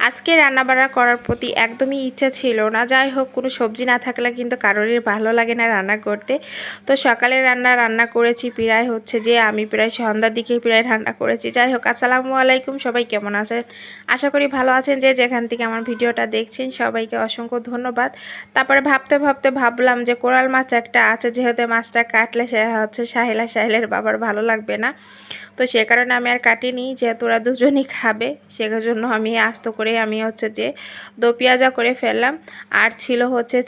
আজকে রান্নাবান্না করার প্রতি একদমই ইচ্ছা ছিল না। যাই হোক, কোনো সবজি না থাকলে কিন্তু কারোরই ভালো লাগে না রান্না করতে। তো সকালে রান্না করেছি প্রায় আমি প্রায় সন্ধ্যার দিকে প্রায় রান্না করেছি। যাই হোক, আসসালামু আলাইকুম, সবাই কেমন আছেন? আশা করি ভালো আছেন। যে যেখান থেকে আমার ভিডিওটা দেখছেন সবাইকে অসংখ্য ধন্যবাদ। তারপরে ভাবতে ভাবলাম যে কোরাল মাছ একটা আছে, যেহেতু মাছটা কাটলে সে সাহেলের বাবার ভালো লাগবে না। তো সে কারণে আমি আর কাটিনি, যেহেতু ওরা দুজনই খাবে সেজন্য আমি আস্ত করে যে দো পেঁয়াজা করে ফেললাম। আর ছিল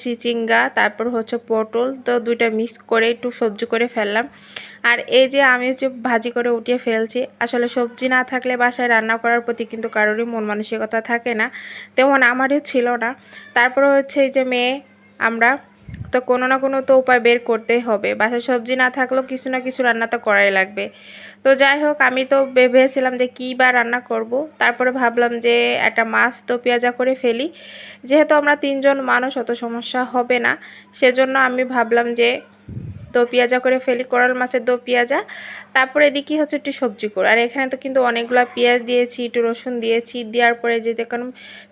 চিচিঙ্গা, তারপর পটল, তো দুইটা মিক্স করে একটু সবজি করে ফেললাম। আর এই যে আমি ভাজি করে উঠিয়ে ফেলছি। আসলে সবজি না থাকলে বাসায় রান্না করার প্রতি কিন্তু কারোরই মন মানসিকতা থাকে না, তেমন আমারও ছিল না। তারপর এই যে মেয়ে আমরা, তো কোনো না কোনো তো উপায় বের করতেই হবে। বাসায় সবজি না থাকলেও কিছু না কিছু রান্না তো করাই লাগবে। তো যাই হোক, আমি তো ভেবেছিলাম যে কী বা রান্না করব। তারপরে ভাবলাম যে একটা মাছ তো পেঁয়াজা করে ফেলি, যেহেতু আমরা তিনজন মানুষ অত সমস্যা হবে না। সেজন্য আমি ভাবলাম যে দো পেঁয়াজা করে ফেলি, কোরাল মাছের দো পেঁয়াজা। তারপরে এদিকে একটু সবজি করো। আর এখানে তো কিন্তু অনেকগুলো পেঁয়াজ দিয়েছি, একটু রসুন দিয়েছি, দেওয়ার পরে যে দেখুন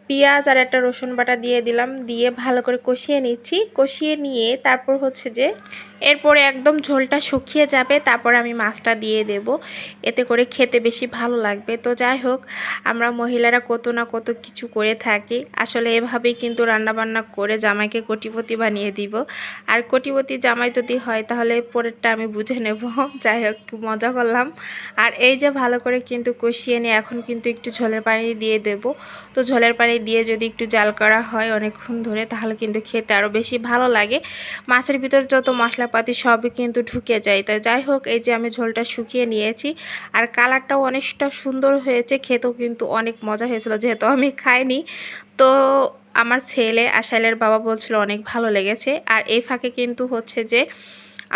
পেঁয়াজ আর একটা রসুন বাটা দিয়ে দিলাম, দিয়ে ভালো করে কষিয়ে নিচ্ছি। কষিয়ে নিয়ে তারপর যে এরপরে একদম ঝোলটা শুকিয়ে যাবে, তারপর আমি মাছটা দিয়ে দেব। এতে করে খেতে বেশি ভালো লাগবে। তো যাই হোক, আমরা মহিলারা কত না কত কিছু করে থাকি। আসলে এভাবেই কিন্তু রান্নাবান্না করে জামাইকে কোটিপতি বানিয়ে দিব। আর কোটিপতি জামাই যদি হয় তাহলে পরেরটা আমি বুঝে নেব। যাই হোক, মজা করলাম। আর এই যে ভালো করে কিন্তু কষিয়ে নিয়ে এখন কিন্তু একটু ঝোলের পানি দিয়ে দেব। তো ঝোলের পানি দিয়ে যদি একটু জাল করা হয় অনেকক্ষণ ধরে, তাহলে কিন্তু খেতে আরও বেশি ভালো লাগে। মাছের ভিতর যত মশলাপাতি সবই কিন্তু ঢুকে যায়। তো যাই হোক, এই যে আমি ঝোলটা শুকিয়ে নিয়েছি। আর কালারটাও অনেকটা সুন্দর হয়েছে, খেতেও কিন্তু অনেক মজা হয়েছিল, যেহেতু আমি খাইনি। তো আমার ছেলে আর ছেলের বাবা বলছিল অনেক ভালো লেগেছে। আর এই ফাঁকে কিন্তু যে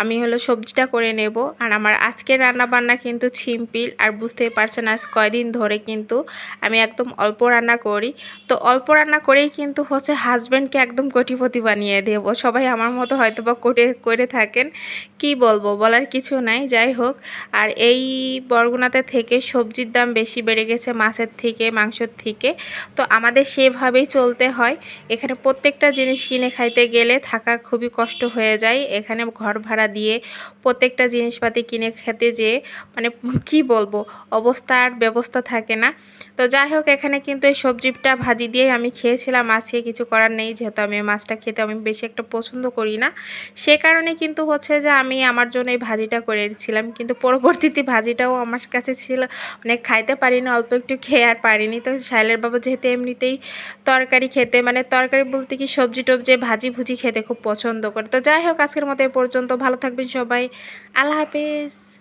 আমি সবজিটা করে নেব। আর আমার আজকের রান্না বান্না কিন্তু সিম্পল। আর বুঝতেই পারছেন আজ কয়দিন ধরে কিন্তু আমি একদম অল্প রান্না করি। তো অল্প রান্না করেই কিন্তু হাজব্যান্ডকে একদম কোটিপতি বানিয়ে দেব। সবাই আমার মতো হয়তো বা করে থাকেন, কি বলবো, বলার কিছু নাই। যাই হোক, আর এই বরগুনাতে থেকে সবজির দাম বেশি বেড়ে গেছে মাছের থেকে, মাংসর থেকে। তো আমাদের সেভাবেই চলতে হয়। এখানে প্রত্যেকটা জিনিস কিনে খাইতে গেলে থাকা খুবই কষ্ট হয়ে যায়। এখানে ঘর ভাড়া দিয়ে প্রত্যেকটা জিনিসপাতি কিনে খেতে যেয়ে মানে কি বলবো, অবস্থার ব্যবস্থা থাকে না। তো যাই হোক, এখানে কিন্তু এই সবজিটা ভাজি দিয়ে আমি খেয়েছিলাম আজকে। কিছু করার নেই, যেহেতু আমি মাছটা খেতে আমি বেশি একটা পছন্দ করি না। সে কারণে কিন্তু যে আমি আমার জন্য এই ভাজিটা করেছিলাম। কিন্তু পরবর্তীতে ভাজিটাও আমার কাছে ছিল, মানে খাইতে পারিনি, অল্প একটু খেয়ে আর পারিনি। তো শাইলের বাবা যেহেতু এমনিতেই তরকারি খেতে, মানে তরকারি বলতে কি সবজি টবজি ভাজি ভুজি খেতে খুব পছন্দ করে। তো যাই হোক, আজকের মতো এ পর্যন্ত। ভালো থাকবেন সবাই। আল্লাহ হাফেজ।